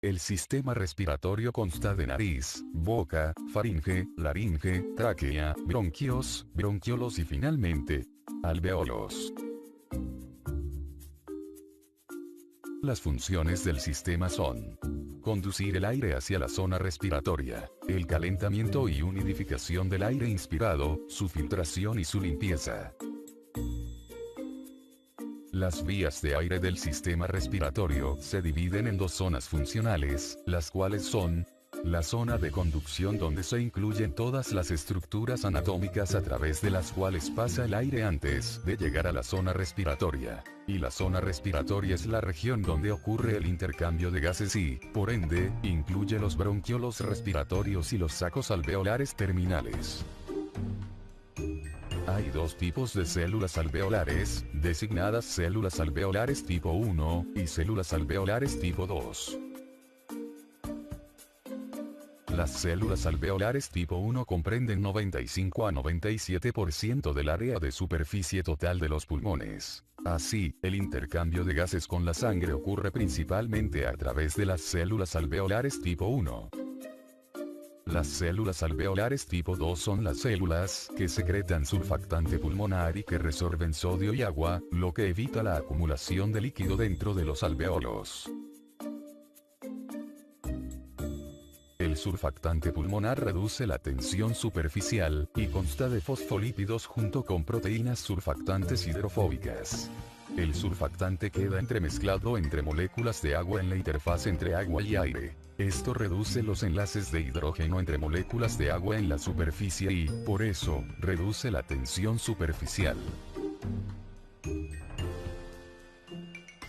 El sistema respiratorio consta de nariz, boca, faringe, laringe, tráquea, bronquios, bronquiolos y finalmente, alveolos. Las funciones del sistema son: conducir el aire hacia la zona respiratoria, el calentamiento y humidificación del aire inspirado, su filtración y su limpieza. Las vías de aire del sistema respiratorio se dividen en dos zonas funcionales, las cuales son: la zona de conducción, donde se incluyen todas las estructuras anatómicas a través de las cuales pasa el aire antes de llegar a la zona respiratoria. Y la zona respiratoria es la región donde ocurre el intercambio de gases y, por ende, incluye los bronquiolos respiratorios y los sacos alveolares terminales. Hay dos tipos de células alveolares, designadas células alveolares tipo 1 y células alveolares tipo 2. Las células alveolares tipo 1 comprenden 95 a 97% del área de superficie total de los pulmones. Así, el intercambio de gases con la sangre ocurre principalmente a través de las células alveolares tipo 1. Las células alveolares tipo 2 son las células que secretan surfactante pulmonar y que resorben sodio y agua, lo que evita la acumulación de líquido dentro de los alveolos. El surfactante pulmonar reduce la tensión superficial, y consta de fosfolípidos junto con proteínas surfactantes hidrofóbicas. El surfactante queda entremezclado entre moléculas de agua en la interfaz entre agua y aire. Esto reduce los enlaces de hidrógeno entre moléculas de agua en la superficie y, por eso, reduce la tensión superficial.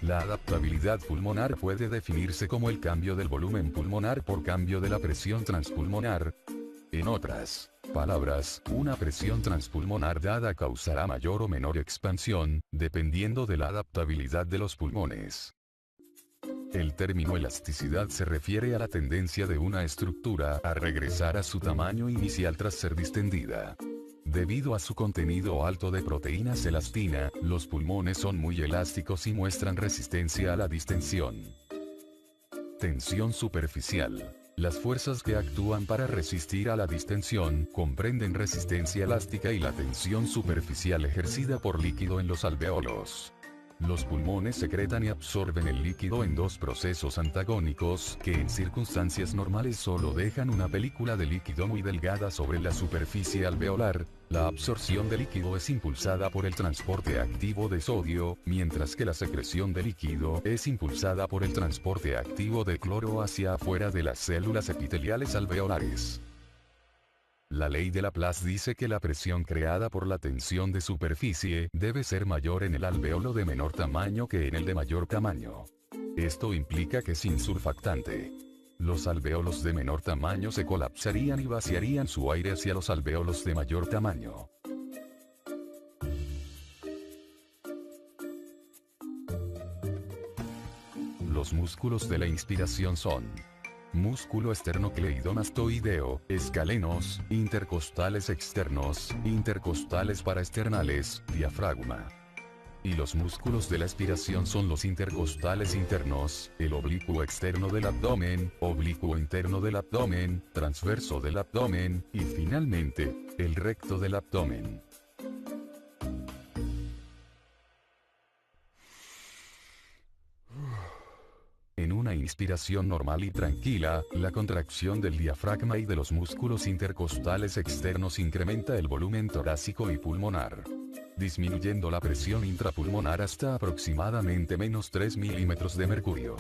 La adaptabilidad pulmonar puede definirse como el cambio del volumen pulmonar por cambio de la presión transpulmonar. En otras palabras, una presión transpulmonar dada causará mayor o menor expansión, dependiendo de la adaptabilidad de los pulmones. El término elasticidad se refiere a la tendencia de una estructura a regresar a su tamaño inicial tras ser distendida. Debido a su contenido alto de proteínas elastina, los pulmones son muy elásticos y muestran resistencia a la distensión. Tensión superficial. Las fuerzas que actúan para resistir a la distensión comprenden resistencia elástica y la tensión superficial ejercida por líquido en los alveolos. Los pulmones secretan y absorben el líquido en dos procesos antagónicos que en circunstancias normales solo dejan una película de líquido muy delgada sobre la superficie alveolar. La absorción de líquido es impulsada por el transporte activo de sodio, mientras que la secreción de líquido es impulsada por el transporte activo de cloro hacia afuera de las células epiteliales alveolares. La ley de Laplace dice que la presión creada por la tensión de superficie debe ser mayor en el alveolo de menor tamaño que en el de mayor tamaño. Esto implica que sin surfactante, los alveolos de menor tamaño se colapsarían y vaciarían su aire hacia los alveolos de mayor tamaño. Los músculos de la inspiración son: músculo esternocleidomastoideo, escalenos, intercostales externos, intercostales paraesternales, diafragma. Y los músculos de la expiración son los intercostales internos, el oblicuo externo del abdomen, oblicuo interno del abdomen, transverso del abdomen, y finalmente, el recto del abdomen. En una inspiración normal y tranquila, la contracción del diafragma y de los músculos intercostales externos incrementa el volumen torácico y pulmonar, disminuyendo la presión intrapulmonar hasta aproximadamente -3 milímetros de mercurio.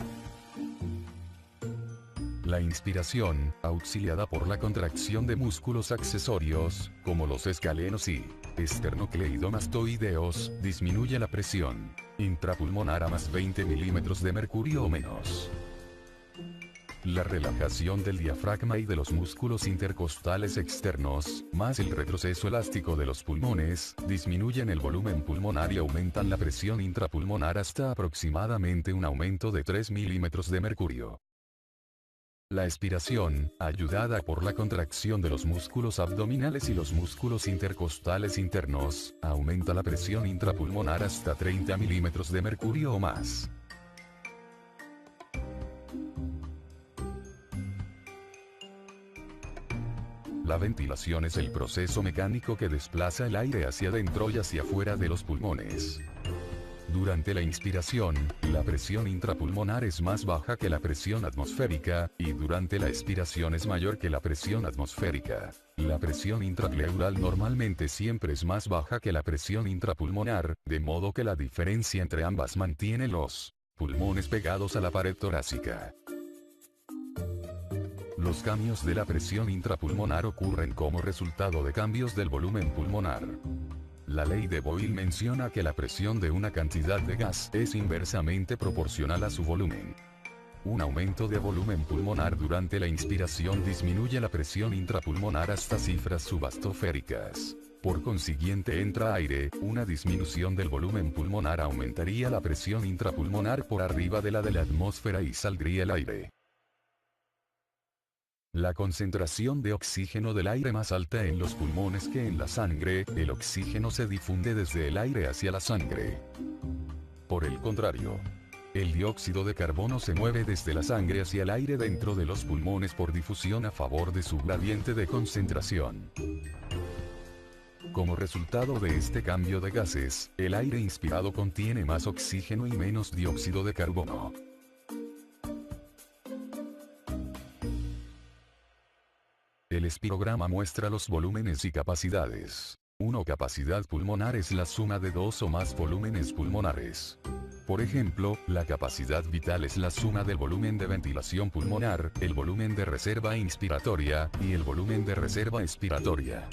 La inspiración, auxiliada por la contracción de músculos accesorios, como los escalenos y esternocleidomastoideos, disminuye la presión intrapulmonar a +20 milímetros de mercurio o menos. La relajación del diafragma y de los músculos intercostales externos, más el retroceso elástico de los pulmones, disminuyen el volumen pulmonar y aumentan la presión intrapulmonar hasta aproximadamente un aumento de 3 milímetros de mercurio. La expiración, ayudada por la contracción de los músculos abdominales y los músculos intercostales internos, aumenta la presión intrapulmonar hasta 30 milímetros de mercurio o más. La ventilación es el proceso mecánico que desplaza el aire hacia adentro y hacia afuera de los pulmones. Durante la inspiración, la presión intrapulmonar es más baja que la presión atmosférica, y durante la expiración es mayor que la presión atmosférica. La presión intrapleural normalmente siempre es más baja que la presión intrapulmonar, de modo que la diferencia entre ambas mantiene los pulmones pegados a la pared torácica. Los cambios de la presión intrapulmonar ocurren como resultado de cambios del volumen pulmonar. La ley de Boyle menciona que la presión de una cantidad de gas es inversamente proporcional a su volumen. Un aumento de volumen pulmonar durante la inspiración disminuye la presión intrapulmonar hasta cifras subastoféricas. Por consiguiente, entra aire, una disminución del volumen pulmonar aumentaría la presión intrapulmonar por arriba de la atmósfera y saldría el aire. La concentración de oxígeno del aire más alta en los pulmones que en la sangre, el oxígeno se difunde desde el aire hacia la sangre. Por el contrario, el dióxido de carbono se mueve desde la sangre hacia el aire dentro de los pulmones por difusión a favor de su gradiente de concentración. Como resultado de este cambio de gases, el aire inspirado contiene más oxígeno y menos dióxido de carbono. El espirograma muestra los volúmenes y capacidades. 1. Capacidad pulmonar es la suma de dos o más volúmenes pulmonares. Por ejemplo, la capacidad vital es la suma del volumen de ventilación pulmonar, el volumen de reserva inspiratoria, y el volumen de reserva expiratoria.